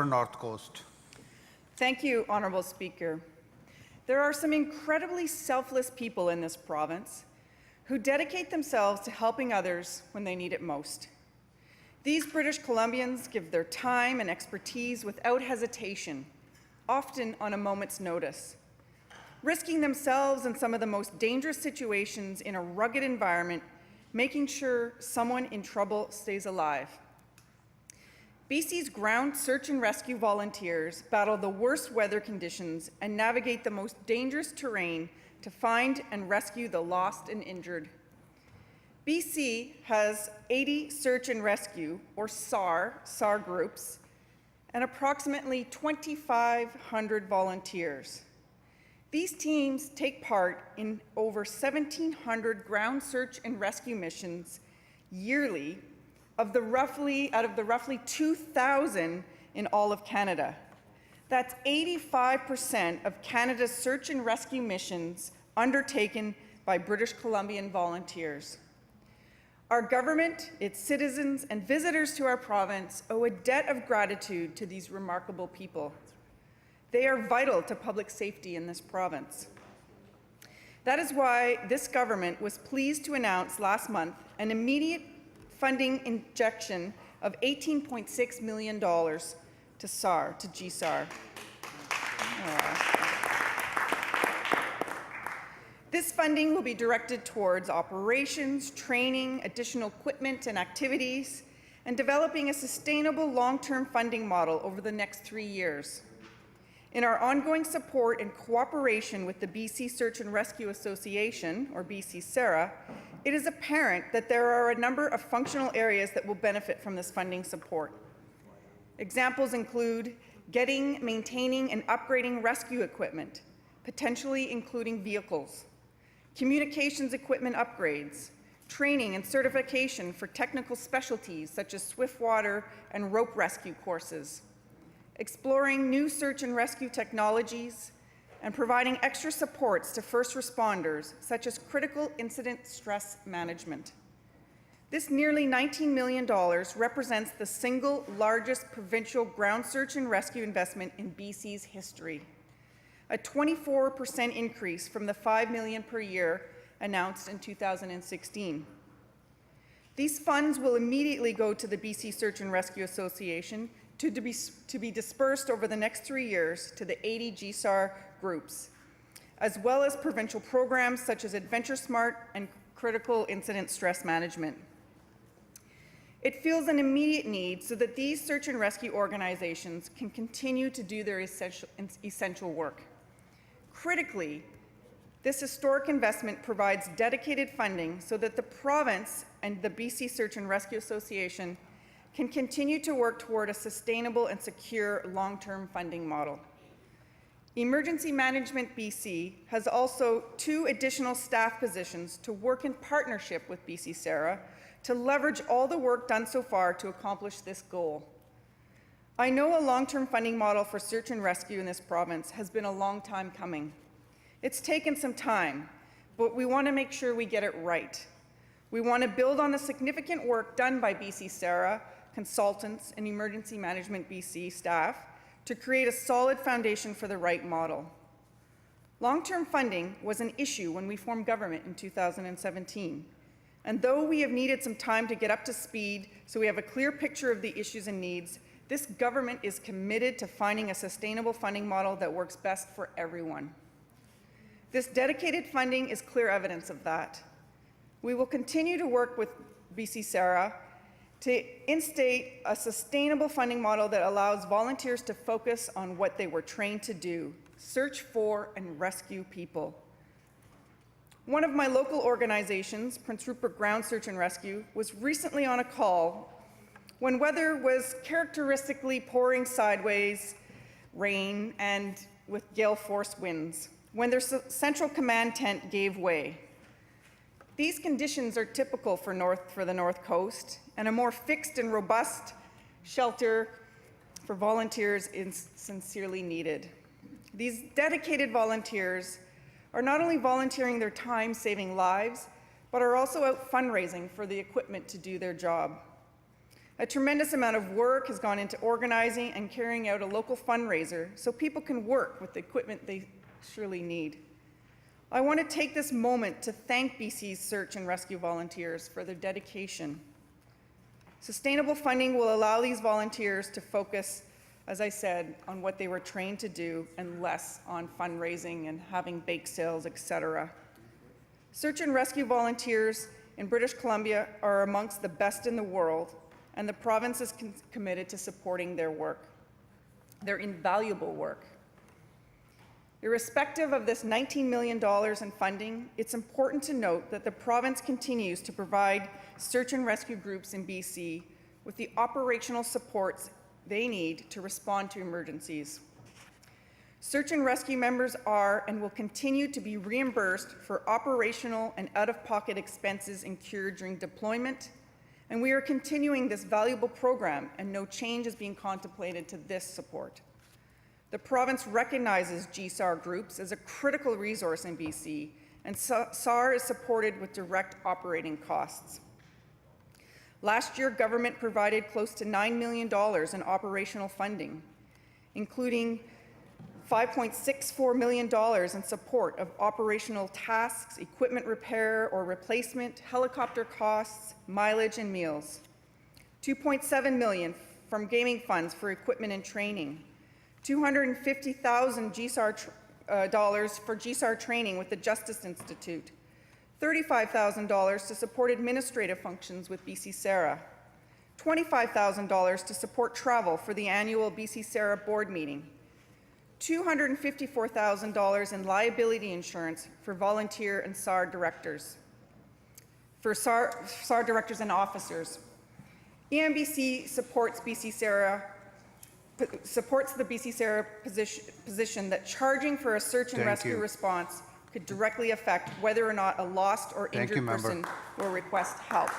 North Coast. Thank you, Honourable Speaker. There are some incredibly selfless people in this province who dedicate themselves to helping others when they need it most. These British Columbians give their time and expertise without hesitation, often on a moment's notice, risking themselves in some of the most dangerous situations in a rugged environment, making sure someone in trouble stays alive. BC's ground search and rescue volunteers battle the worst weather conditions and navigate the most dangerous terrain to find and rescue the lost and injured. BC has 80 search and rescue, or SAR groups, and approximately 2,500 volunteers. These teams take part in over 1,700 ground search and rescue missions yearly out of the roughly 2,000 in all of Canada. That's 85% of Canada's search and rescue missions undertaken by British Columbian volunteers. Our government, its citizens, and visitors to our province owe a debt of gratitude to these remarkable people. They are vital to public safety in this province. That is why this government was pleased to announce last month an immediate funding injection of $18.6 million to GSAR. This funding will be directed towards operations, training, additional equipment and activities, and developing a sustainable long-term funding model over the next 3 years. In our ongoing support and cooperation with the BC Search and Rescue Association, or GSAR, it is apparent that there are a number of functional areas that will benefit from this funding support. Examples include getting, maintaining, and upgrading rescue equipment, potentially including vehicles, communications equipment upgrades, training and certification for technical specialties such as swiftwater and rope rescue courses, exploring new search and rescue technologies, and providing extra supports to first responders, such as critical incident stress management. This nearly $19 million represents the single largest provincial ground search and rescue investment in BC's history, a 24% increase from the $5 million per year announced in 2016. These funds will immediately go to the BC Search and Rescue Association to be dispersed over the next 3 years to the 80 GSAR groups, as well as provincial programs such as Adventure Smart and Critical Incident Stress Management. It feels an immediate need so that these search and rescue organizations can continue to do their essential work. Critically, this historic investment provides dedicated funding so that the province and the BC Search and Rescue Association can continue to work toward a sustainable and secure long-term funding model. Emergency Management BC has also 2 additional staff positions to work in partnership with GSAR to leverage all the work done so far to accomplish this goal. I know a long-term funding model for search and rescue in this province has been a long time coming. It's taken some time, but we want to make sure we get it right. We want to build on the significant work done by GSAR, consultants, and Emergency Management BC staff to create a solid foundation for the right model. Long-term funding was an issue when we formed government in 2017. And though we have needed some time to get up to speed so we have a clear picture of the issues and needs, this government is committed to finding a sustainable funding model that works best for everyone. This dedicated funding is clear evidence of that. We will continue to work with GSAR to instate a sustainable funding model that allows volunteers to focus on what they were trained to do: search for and rescue people. One of my local organizations, Prince Rupert Ground Search and Rescue, was recently on a call when weather was characteristically pouring sideways, rain, and with gale-force winds, when their central command tent gave way. These conditions are typical for the North Coast, and a more fixed and robust shelter for volunteers is sincerely needed. These dedicated volunteers are not only volunteering their time saving lives, but are also out fundraising for the equipment to do their job. A tremendous amount of work has gone into organizing and carrying out a local fundraiser so people can work with the equipment they surely need. I want to take this moment to thank BC's search and rescue volunteers for their dedication. Sustainable funding will allow these volunteers to focus, as I said, on what they were trained to do and less on fundraising and having bake sales, etc. Search and rescue volunteers in British Columbia are amongst the best in the world, and the province is committed to supporting their work, their invaluable work. Irrespective of this $19 million in funding, it's important to note that the province continues to provide search and rescue groups in BC with the operational supports they need to respond to emergencies. Search and rescue members are and will continue to be reimbursed for operational and out-of-pocket expenses incurred during deployment, and we are continuing this valuable program, and no change is being contemplated to this support. The province recognizes GSAR groups as a critical resource in BC, and SAR is supported with direct operating costs. Last year, government provided close to $9 million in operational funding, including $5.64 million in support of operational tasks, equipment repair or replacement, helicopter costs, mileage, and meals. $2.7 million from gaming funds for equipment and training. $250,000 GSAR dollars for GSAR training with the Justice Institute. $35,000 to support administrative functions with GSAR. $25,000 to support travel for the annual GSAR board meeting. $254,000 in liability insurance for volunteer and SAR directors, SAR directors and officers. EMBC supports the GSAR position that charging for a search and rescue response could directly affect whether or not a lost or injured person will request help.